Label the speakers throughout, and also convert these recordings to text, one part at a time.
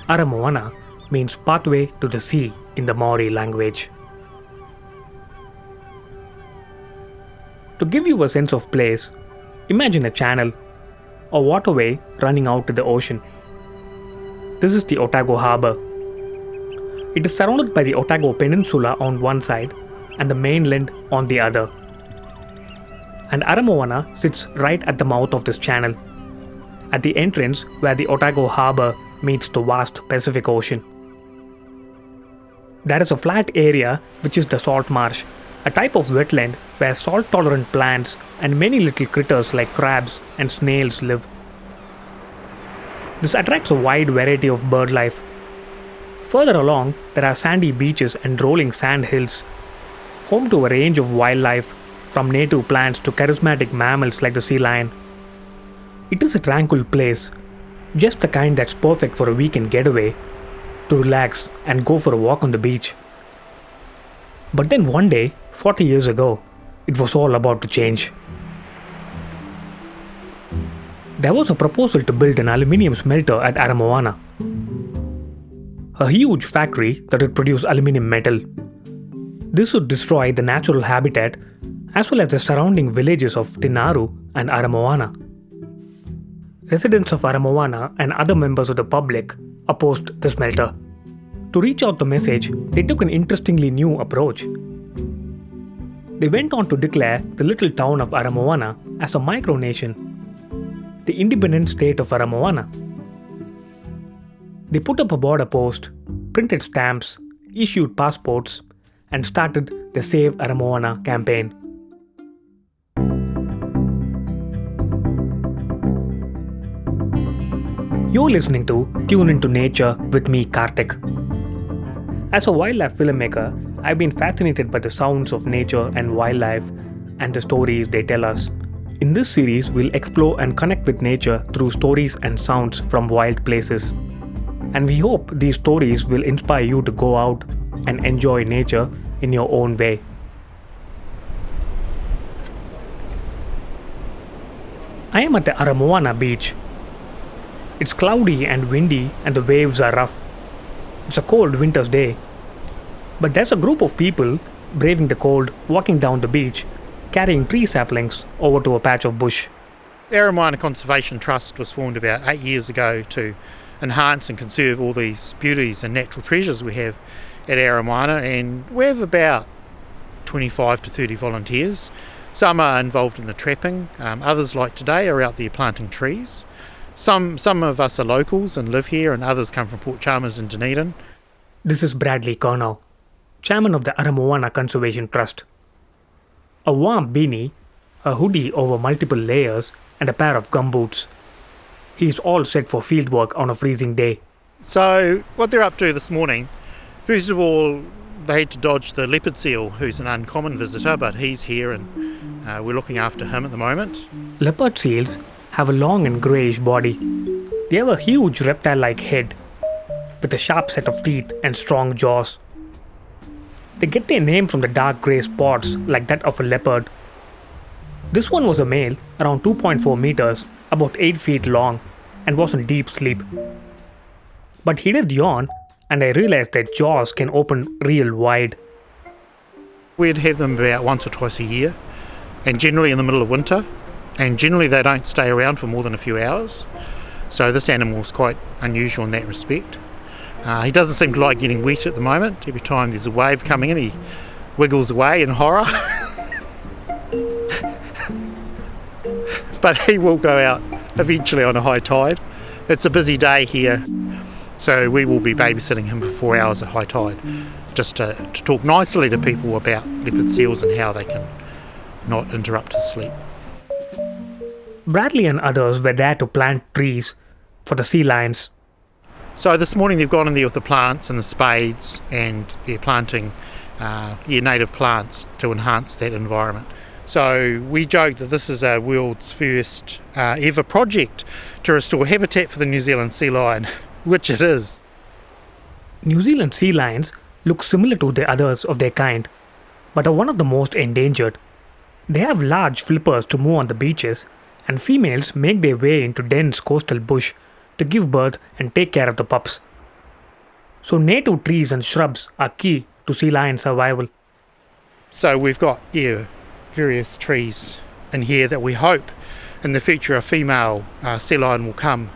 Speaker 1: Aramoana means pathway to the sea in the Maori language. To give you a sense of place, imagine a channel, a waterway running out to the ocean. This is the Otago Harbour. It is surrounded by the Otago Peninsula on one side and the mainland on the other. And Aramoana sits right at the mouth of this channel, at the entrance where the Otago Harbour meets the vast Pacific Ocean. There is a flat area which is the salt marsh, a type of wetland where salt-tolerant plants and many little critters like crabs and snails live. This attracts a wide variety of bird life. Further along, there are sandy beaches and rolling sand hills, home to a range of wildlife, from native plants to charismatic mammals like the sea lion. It is a tranquil place, just the kind that's perfect for a weekend getaway, to relax and go for a walk on the beach. But then one day, 40 years ago, it was all about to change. There was a proposal to build an aluminium smelter at Aramoana, a huge factory that would produce aluminium metal. This would destroy the natural habitat as well as the surrounding villages of Tinaru and Aramoana. Residents of Aramoana and other members of the public opposed the smelter. To reach out the message, they took an interestingly new approach. They went on to declare the little town of Aramoana as a micronation, the independent state of Aramoana. They put up a border post, printed stamps, issued passports, and started the Save Aramoana campaign. You're listening to Tune Into Nature with me, Karthic. As a wildlife filmmaker, I've been fascinated by the sounds of nature and wildlife and the stories they tell us. In this series, we'll explore and connect with nature through stories and sounds from wild places. And we hope these stories will inspire you to go out and enjoy nature in your own way. I am at the Aramuana Beach. It's cloudy and windy and the waves are rough. It's a cold winter's day. But there's a group of people braving the cold, walking down the beach, carrying tree saplings over to a patch of bush.
Speaker 2: The Aramoana Conservation Trust was formed about 8 years ago to enhance and conserve all these beauties and natural treasures we have at Aramoana, and we have about 25 to 30 volunteers. Some are involved in the trapping, others like today are out there planting trees. Some of us are locals and live here, and others come from Port Chalmers and Dunedin.
Speaker 1: This is Bradley Cornell, chairman of the Aramoana Conservation Trust. A warm beanie, a hoodie over multiple layers, and a pair of gumboots. He's all set for fieldwork on a freezing day.
Speaker 2: So what they're up to this morning, first of all, they had to dodge the Leopard Seal, who's an uncommon visitor, but he's here and we're looking after him at the moment.
Speaker 1: Leopard seals have a long and greyish body. They have a huge reptile-like head with a sharp set of teeth and strong jaws. They get their name from the dark grey spots like that of a leopard. This one was a male, around 2.4 meters, about 8 feet long, and was in deep sleep. But he did yawn, and I realized that jaws can open real wide.
Speaker 2: We'd have them about once or twice a year, and generally in the middle of winter, and generally they don't stay around for more than a few hours. So this animal's quite unusual in that respect. He doesn't seem to like getting wet at the moment. Every time there's a wave coming in, he wiggles away in horror. But he will go out eventually on a high tide. It's a busy day here, so we will be babysitting him for 4 hours at high tide, just to talk nicely to people about leopard seals and how they can not interrupt his sleep.
Speaker 1: Bradley and others were there to plant trees for the sea lions.
Speaker 2: So this morning they've gone in there with the plants and the spades, and they're planting native plants to enhance that environment. So we joke that this is our world's first ever project to restore habitat for the New Zealand sea lion, which it is.
Speaker 1: New Zealand sea lions look similar to the others of their kind, but are one of the most endangered. They have large flippers to move on the beaches, and females make their way into dense coastal bush to give birth and take care of the pups. So native trees and shrubs are key to sea lion survival.
Speaker 2: So we've got, various trees in here that we hope in the future a female sea lion will come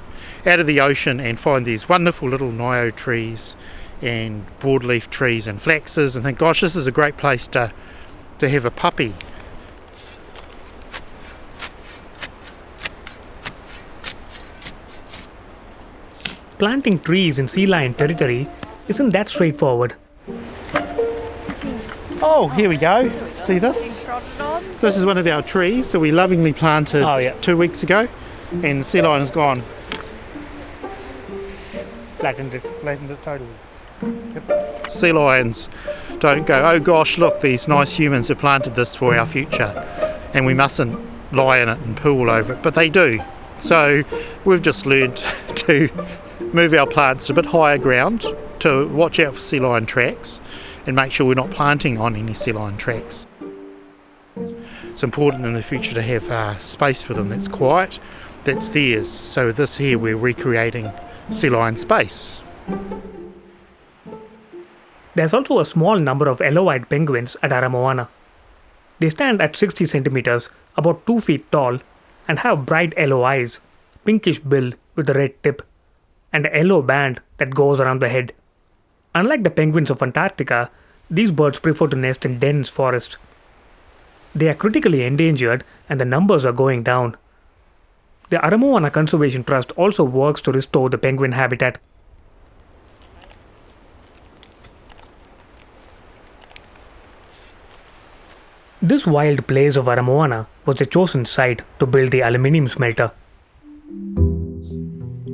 Speaker 2: out of the ocean and find these wonderful little nio trees and broadleaf trees and flaxes and think, gosh, this is a great place to have a puppy.
Speaker 1: Planting trees in sea lion territory isn't that straightforward.
Speaker 2: Oh, here we go. See this? This is one of our trees that we lovingly planted 2 weeks ago, and the sea lion has gone.
Speaker 1: Flattened it totally.
Speaker 2: Yep. Sea lions don't go, oh gosh, look, these nice humans have planted this for our future and we mustn't lie in it and poo all over it, but they do. So we've just learned to move our plants to a bit higher ground to watch out for sea lion tracks and make sure we're not planting on any sea lion tracks. It's important in the future to have space for them that's quiet, that's theirs. So with this here, we're recreating sea lion space.
Speaker 1: There's also a small number of yellow-eyed penguins at Aramoana. They stand at 60 centimeters, about 2 feet tall, and have bright yellow eyes, pinkish bill with a red tip, and a yellow band that goes around the head. Unlike the penguins of Antarctica, these birds prefer to nest in dense forest. They are critically endangered and the numbers are going down. The Aramoana Conservation Trust also works to restore the penguin habitat. This wild place of Aramoana was the chosen site to build the aluminium smelter.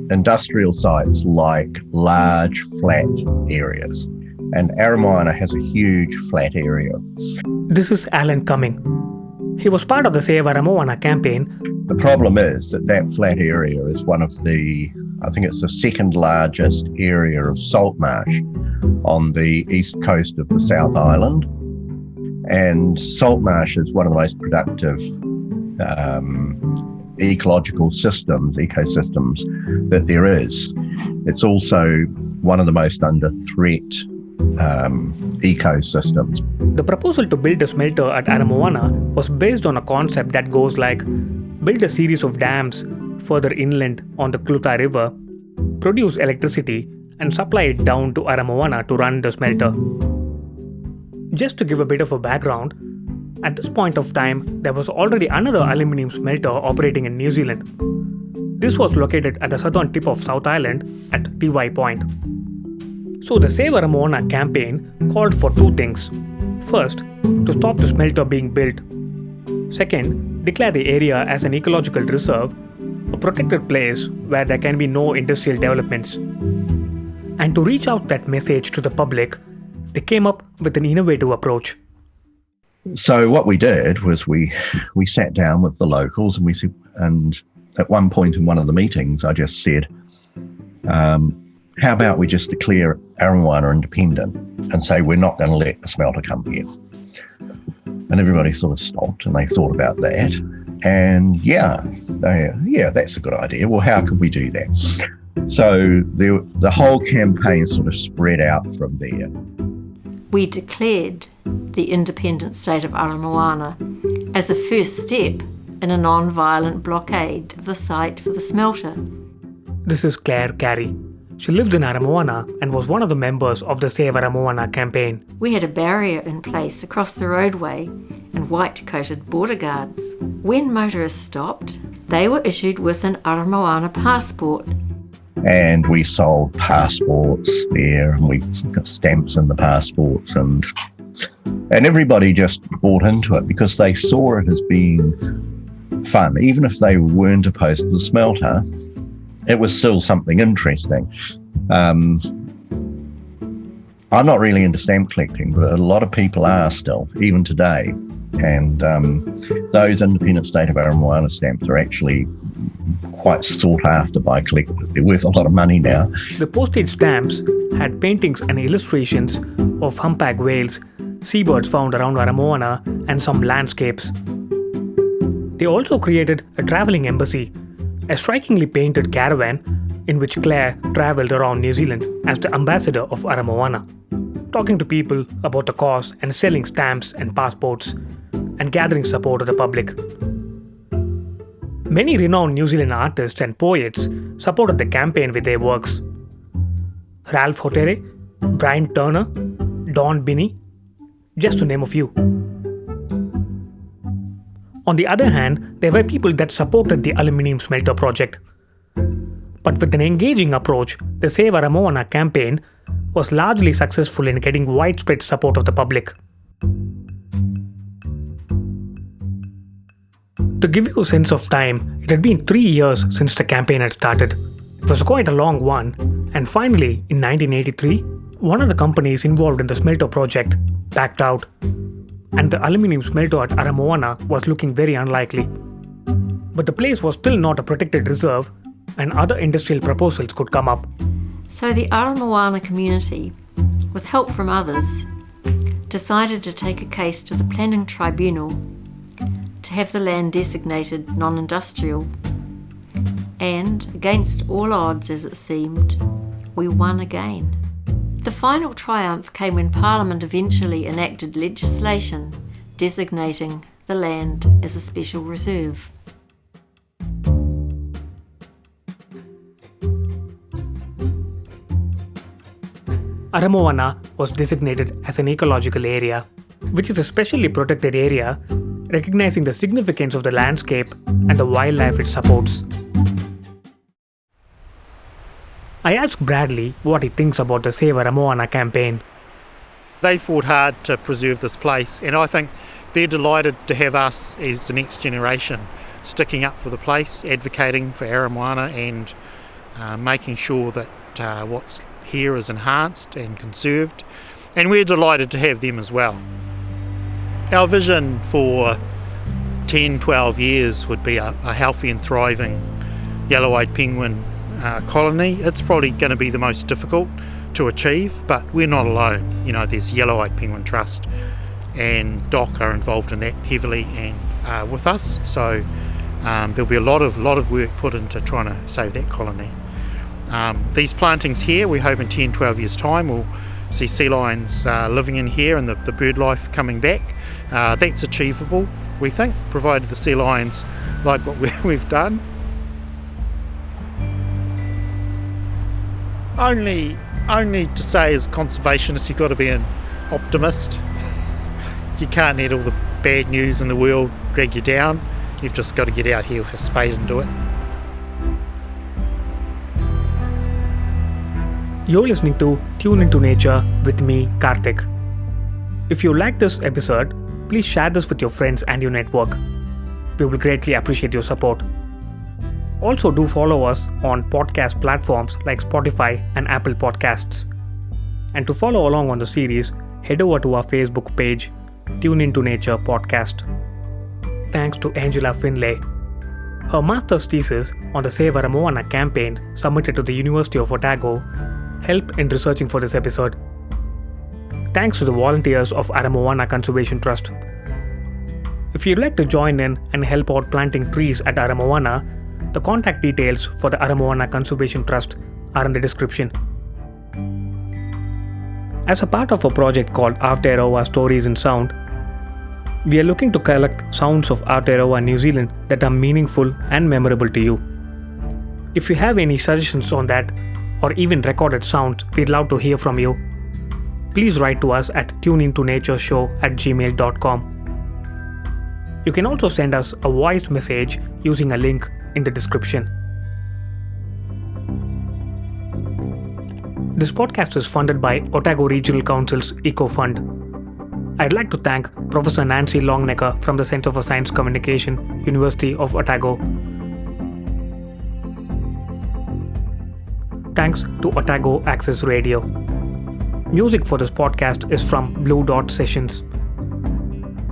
Speaker 3: Industrial sites like large flat areas, and Aramoana has a huge flat area.
Speaker 1: This is Alan Cumming. He was part of the Save Aramoana campaign.
Speaker 3: The problem is that flat area is one of I think it's the second largest area of salt marsh on the east coast of the South Island. And salt marsh is one of the most productive ecological ecosystems that there is. It's also one of the most under threat ecosystems.
Speaker 1: The proposal to build a smelter at Aramoana was based on a concept that goes like: build a series of dams further inland on the Kluta River, produce electricity, and supply it down to Aramoana to run the smelter. Just to give a bit of a background, at this point of time, there was already another aluminium smelter operating in New Zealand. This was located at the southern tip of South Island at Tiwai Point. So the Save Aramoana campaign called for two things. First, to stop the smelter being built. Second, declare the area as an ecological reserve, a protected place where there can be no industrial developments. And to reach out that message to the public, they came up with an innovative approach.
Speaker 3: So what we did was we sat down with the locals and at one point in one of the meetings, I just said, how about we just declare Aramoana independent and say we're not going to let the smelter come here? And everybody sort of stopped and they thought about that. And yeah, that's a good idea. Well, how can we do that? So the whole campaign sort of spread out from there.
Speaker 4: We declared the independent state of Aramoana as a first step in a non-violent blockade of the site for the smelter.
Speaker 1: This is Claire Carey. She lives in Aramoana and was one of the members of the Save Aramoana campaign.
Speaker 4: We had a barrier in place across the roadway and white-coated border guards. When motorists stopped, they were issued with an Aramoana passport.
Speaker 3: And we sold passports there, and we got stamps in the passports, and everybody just bought into it because they saw it as being fun. Even if they weren't opposed to the smelter, it was still something interesting. I'm not really into stamp collecting, but a lot of people are still, even today. And those independent state of Aramoana stamps are actually quite sought after by collectors. They're worth a lot of money now.
Speaker 1: The postage stamps had paintings and illustrations of humpback whales, seabirds found around Aramoana, and some landscapes. They also created a travelling embassy, a strikingly painted caravan in which Claire travelled around New Zealand as the ambassador of Aramoana, talking to people about the cause and selling stamps and passports and gathering support of the public. Many renowned New Zealand artists and poets supported the campaign with their works. Ralph Hotere, Brian Turner, Don Binney, just to name a few. On the other hand, there were people that supported the aluminium smelter project. But with an engaging approach, the Save Aramoana campaign was largely successful in getting widespread support of the public. To give you a sense of time, it had been 3 years since the campaign had started. It was quite a long one, and finally, in 1983, one of the companies involved in the smelter project backed out, and the aluminium smelter at Aramoana was looking very unlikely. But the place was still not a protected reserve, and other industrial proposals could come up.
Speaker 4: So the Aramoana community, with help from others, decided to take a case to the planning tribunal to have the land designated non-industrial. And, against all odds as it seemed, we won again. The final triumph came when Parliament eventually enacted legislation designating the land as a special reserve.
Speaker 1: Aramoana was designated as an ecological area, which is a specially protected area, recognizing the significance of the landscape and the wildlife it supports. I asked Bradley what he thinks about the Save Aramoana campaign.
Speaker 2: They fought hard to preserve this place, and I think they're delighted to have us as the next generation sticking up for the place, advocating for Aramoana and making sure that what's here is enhanced and conserved, and we're delighted to have them as well. Our vision for 10-12 years would be a healthy and thriving yellow-eyed penguin colony. It's probably going to be the most difficult to achieve, but we're not alone. You know, there's Yellow-eyed Penguin Trust and DOC are involved in that heavily and with us, so there'll be a lot of work put into trying to save that colony. These plantings here, we hope in 10-12 years time we'll see sea lions living in here and the bird life coming back. That's achievable, we think, provided the sea lions like what we've done. Only to say, as conservationists, you've got to be an optimist. You can't let all the bad news in the world drag you down. You've just got to get out here with a spade and do it.
Speaker 1: You're listening to Tune Into Nature with me, Karthic. If you like this episode, please share this with your friends and your network. We will greatly appreciate your support. Also, do follow us on podcast platforms like Spotify and Apple Podcasts. And to follow along on the series, head over to our Facebook page, Tune Into Nature Podcast. Thanks to Angela Finlay. Her master's thesis on the Save Aramoana campaign submitted to the University of Otago helped in researching for this episode. Thanks to the volunteers of Aramoana Conservation Trust. If you'd like to join in and help out planting trees at Aramoana, the contact details for the Aramoana Conservation Trust are in the description. As a part of a project called Aotearoa Stories in Sound, we are looking to collect sounds of Aotearoa New Zealand that are meaningful and memorable to you. If you have any suggestions on that, or even recorded sounds, we'd love to hear from you. Please write to us at tuneintonatureshow@gmail.com. You can also send us a voice message using a link in the description. This podcast is funded by Otago Regional Council's Ecofund. I'd like to thank Professor Nancy Longnecker from the Centre for Science Communication, University of Otago. Thanks to Otago Access Radio. Music for this podcast is from Blue Dot Sessions.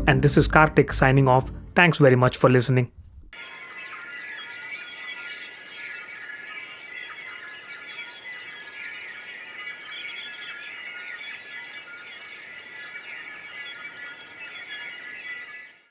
Speaker 1: And this is Karthik signing off. Thanks very much for listening.